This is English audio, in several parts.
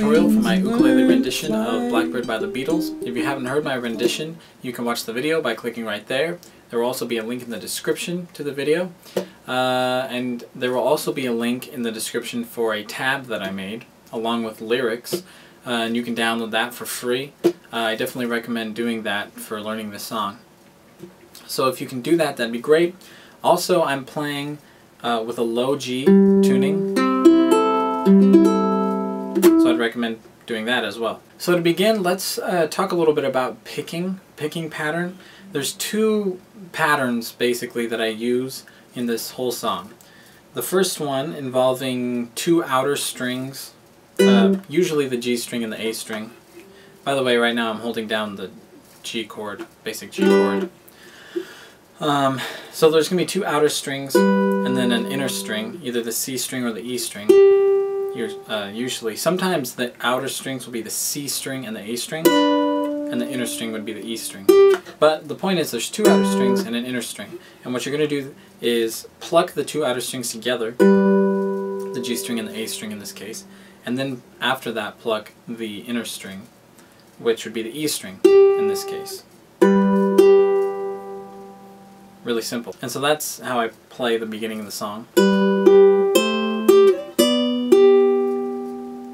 tutorial for my ukulele rendition of Blackbird by the Beatles. If you haven't heard my rendition, you can watch the video by clicking right there. There will also be a link in the description to the video. And there will also be a link in the description for a tab that I made, along with lyrics. And you can download that for free. I definitely recommend doing that for learning this song. So if you can do that, that'd be great. Also, I'm playing with a low G tuning, so I'd recommend doing that as well. So to begin, let's talk a little bit about picking pattern. There's two patterns basically that I use in this whole song. The first one involving two outer strings, usually the G string and the A string. By the way, right now I'm holding down the G chord, basic G chord. So there's going to be two outer strings and then an inner string, either the C string or the E string. Usually, sometimes the outer strings will be the C string and the A string, and the inner string would be the E string. But the point is there's two outer strings and an inner string. And what you're going to do is pluck the two outer strings together, the G string and the A string in this case, and then after that pluck the inner string, which would be the E string in this case. Really simple. And so that's how I play the beginning of the song.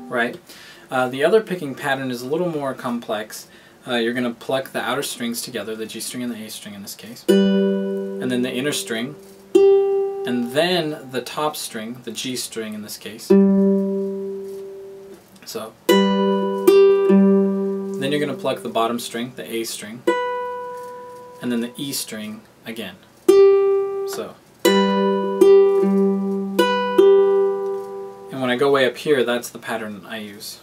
Right? The other picking pattern is a little more complex. You're going to pluck the outer strings together, the G string and the A string in this case, and then the inner string, and then the top string, the G string in this case. So, then you're going to pluck the bottom string, the A string, and then the E string again. So, and when I go way up here, that's the pattern I use.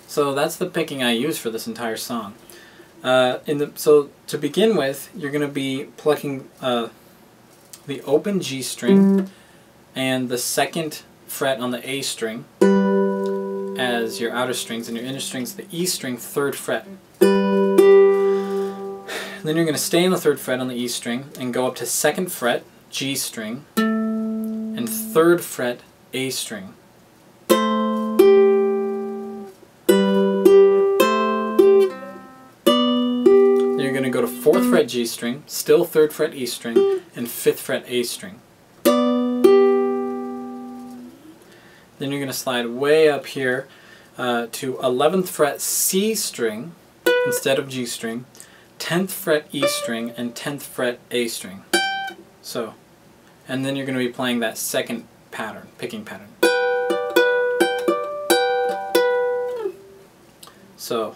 So that's the picking I use for this entire song. So to begin with, you're going to be plucking the open G string and the second fret on the A string as your outer strings, and your inner strings the E string, 3rd fret. Then you're going to stay on the 3rd fret on the E string and go up to 2nd fret G string and 3rd fret A string. Then you're going to go to 4th fret G string, still 3rd fret E string, and 5th fret A string. Then you're going to slide way up here to 11th fret C string instead of G string, 10th fret E string, and 10th fret A string. So, and then you're going to be playing that second pattern, picking pattern. So,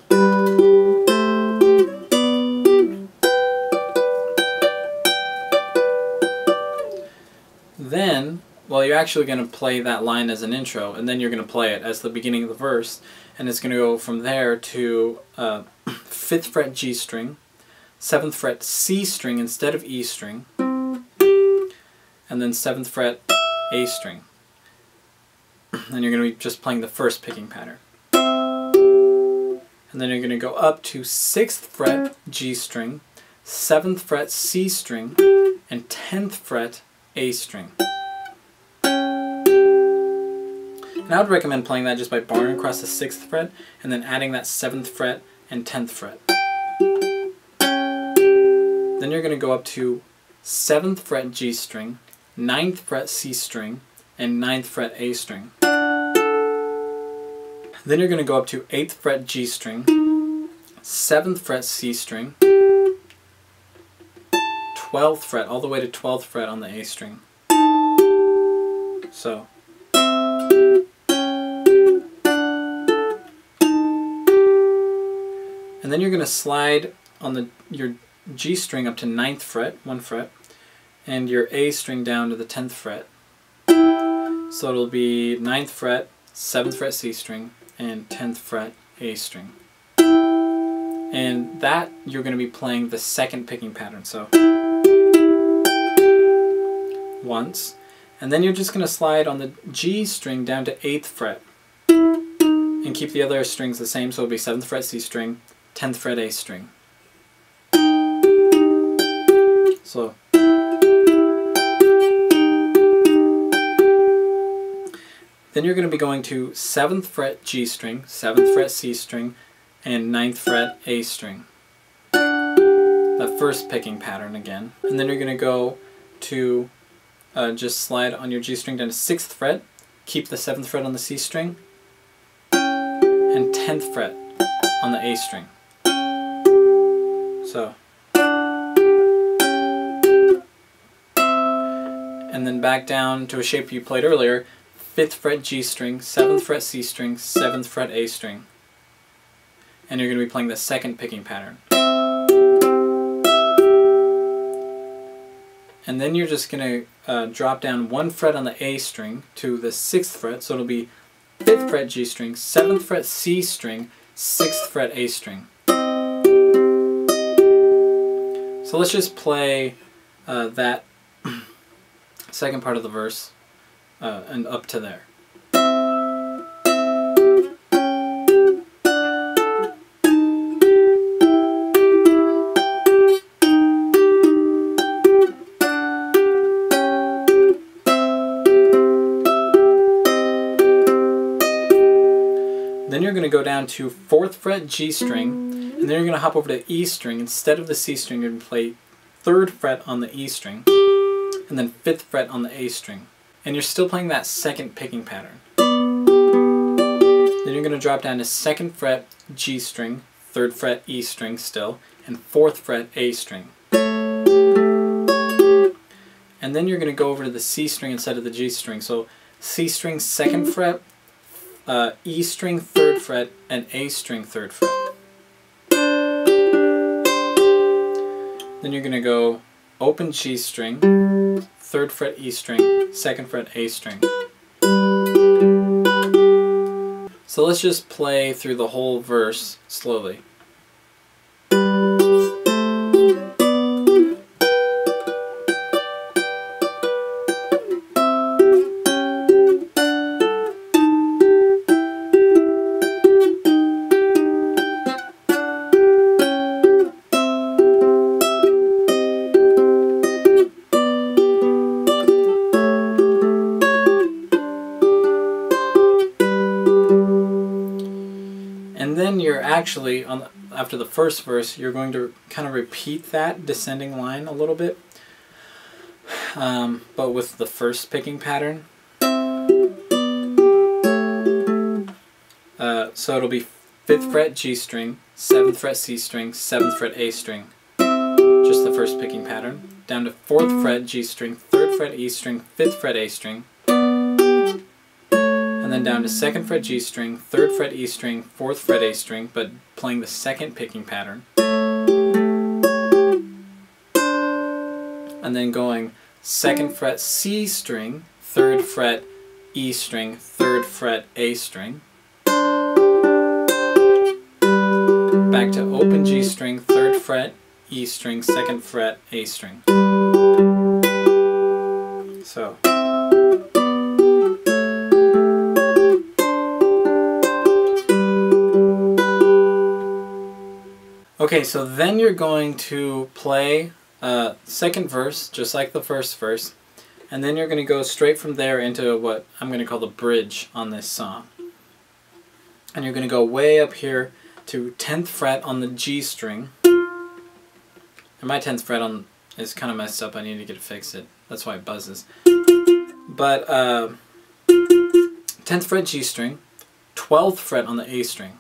then, well, you're actually going to play that line as an intro, and then you're going to play it as the beginning of the verse, and it's going to go from there to 5th fret G string, 7th fret C string instead of E string, and then 7th fret A string. And you're going to be just playing the first picking pattern. And then you're going to go up to 6th fret G string, 7th fret C string, and 10th fret A string. And I would recommend playing that just by barring across the 6th fret and then adding that 7th fret and 10th fret. Then you're going to go up to 7th fret G string, 9th fret C string, and 9th fret A string. Then you're going to go up to 8th fret G string, 7th fret C string, 12th fret, all the way to 12th fret on the A string. So. And then you're going to slide on your G string up to 9th fret, 1 fret, and your A string down to the 10th fret. So it'll be 9th fret, 7th fret C string, and 10th fret A string. And that you're going to be playing the second picking pattern. So once, and then you're just going to slide on the G string down to 8th fret and keep the other strings the same, so it'll be 7th fret C string, 10th fret A string. So Then you're going to be going to 7th fret G string, 7th fret C string, and 9th fret A string. That first picking pattern again. And then you're going to go to just slide on your G string down to 6th fret, keep the 7th fret on the C string, and 10th fret on the A string. So. And then back down to a shape you played earlier, 5th fret G string, 7th fret C string, 7th fret A string. And you're going to be playing the second picking pattern. And then you're just going to drop down 1 fret on the A string to the 6th fret, so it'll be 5th fret G string, 7th fret C string, 6th fret A string. So let's just play that second part of the verse and up to there. Then you're going to go down to 4th fret G string, and then you're going to hop over to E string. Instead of the C string, you're going to play 3rd fret on the E string, and then 5th fret on the A string. And you're still playing that second picking pattern. Then you're going to drop down to 2nd fret G string, 3rd fret E string still, and 4th fret A string. And then you're going to go over to the C string instead of the G string. So C string 2nd fret, E string 3rd fret, and A string 3rd fret. Then you're going to go open G string, 3rd fret E string, 2nd fret A string. So let's just play through the whole verse slowly. And then you're actually, after the first verse, you're going to kind of repeat that descending line a little bit, but with the first picking pattern. So it'll be 5th fret G string, 7th fret C string, 7th fret A string, just the first picking pattern. Down to 4th fret G string, 3rd fret E string, 5th fret A string. And then down to 2nd fret G string, 3rd fret E string, 4th fret A string, but playing the second picking pattern. And then going 2nd fret C string, 3rd fret E string, 3rd fret A string. Back to open G string, 3rd fret E string, 2nd fret A string. So. Okay, so then you're going to play second verse, just like the first verse, and then you're going to go straight from there into what I'm going to call the bridge on this song. And you're going to go way up here to 10th fret on the G string. And my 10th fret is kind of messed up, I need to get it fixed. That's why it buzzes. But 10th fret G string, 12th fret on the A string.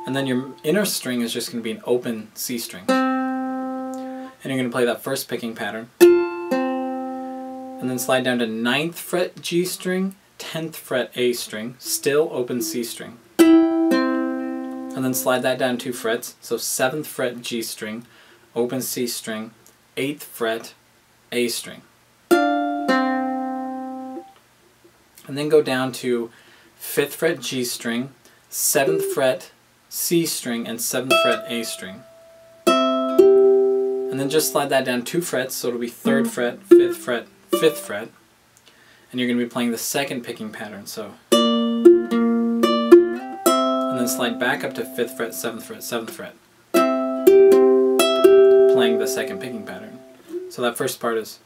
And then your inner string is just going to be an open C string. And you're going to play that first picking pattern. And then slide down to 9th fret G string, 10th fret A string, still open C string. And then slide that down 2 frets, so 7th fret G string, open C string, 8th fret A string. And then go down to 5th fret G string, 7th fret C string, and 7th fret A string. And then just slide that down 2 frets, so it'll be 3rd fret, 5th fret, 5th fret. And you're going to be playing the second picking pattern, so. And then slide back up to 5th fret, 7th fret, 7th fret. Playing the second picking pattern. So that first part is.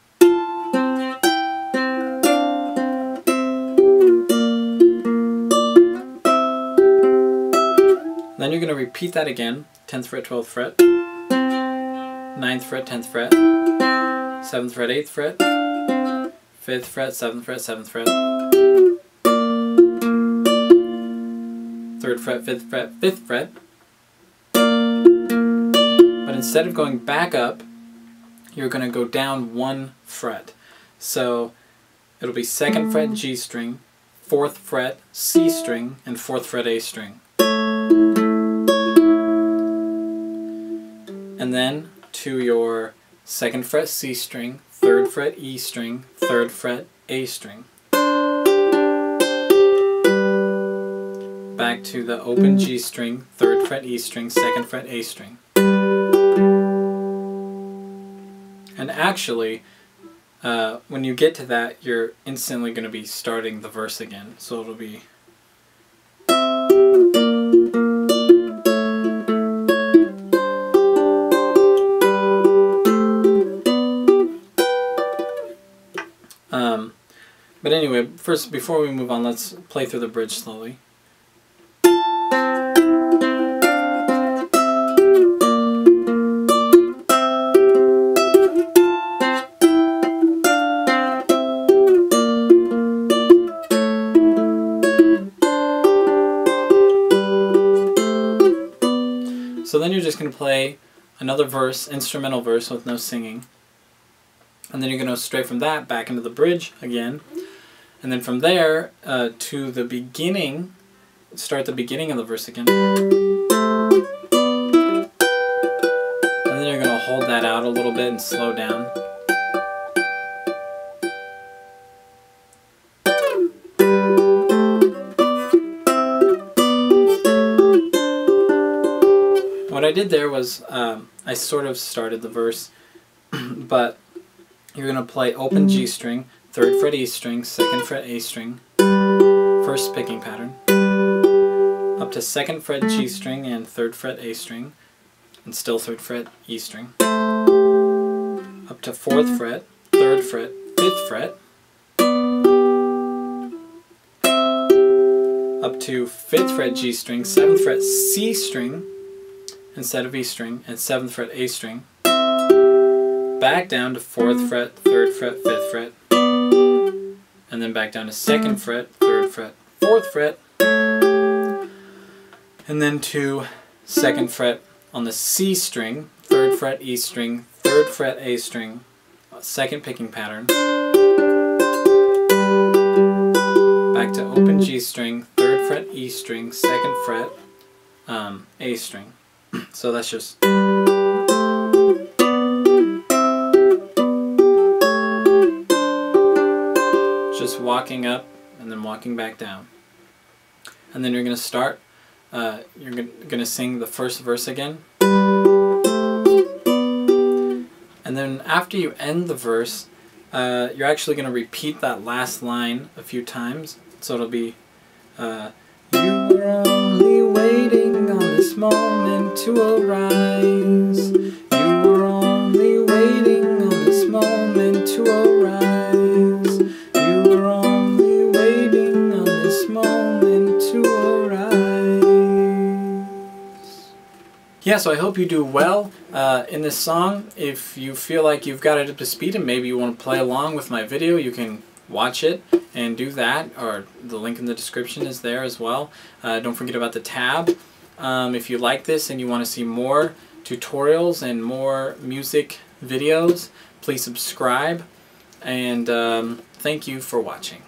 Then you're going to repeat that again, 10th fret, 12th fret, 9th fret, 10th fret, 7th fret, 8th fret, 5th fret, 7th fret, 7th fret, 3rd fret, 5th fret, 5th fret. But instead of going back up, you're going to go down 1 fret. So it'll be 2nd fret G string, 4th fret C string, and 4th fret A string. And then to your 2nd fret C string, 3rd fret E string, 3rd fret A string. Back to the open G string, 3rd fret E string, 2nd fret A string. And actually, when you get to that, you're instantly going to be starting the verse again. So it'll be... But anyway, first, before we move on, let's play through the bridge slowly. So then you're just going to play another verse, instrumental verse with no singing. And then you're going to go straight from that back into the bridge again. And then from there to the beginning, start the beginning of the verse again. And then you're going to hold that out a little bit and slow down. What I did there was I sort of started the verse, but you're going to play open G string, 3rd fret E string, 2nd fret A string, first picking pattern, up to 2nd fret G string and 3rd fret A string, and still 3rd fret E string, up to 4th fret, 3rd fret, 5th fret, up to 5th fret G string, 7th fret C string instead of E string, and 7th fret A string, back down to 4th fret, 3rd fret, 5th fret, and then back down to 2nd fret, 3rd fret, 4th fret, and then to 2nd fret on the C string, 3rd fret E string, 3rd fret A string, 2nd picking pattern, back to open G string, 3rd fret E string, 2nd fret A string. So that's just... walking up and then walking back down. And then you're going to start, you're going to sing the first verse again. And then after you end the verse, you're actually going to repeat that last line a few times. So it'll be, you were only waiting on this moment to arise. You were only waiting on this moment to arise. Yeah, so I hope you do well in this song. If you feel like you've got it up to speed and maybe you want to play along with my video, you can watch it and do that, or the link in the description is there as well. Don't forget about the tab. If you like this and you want to see more tutorials and more music videos, please subscribe, and thank you for watching.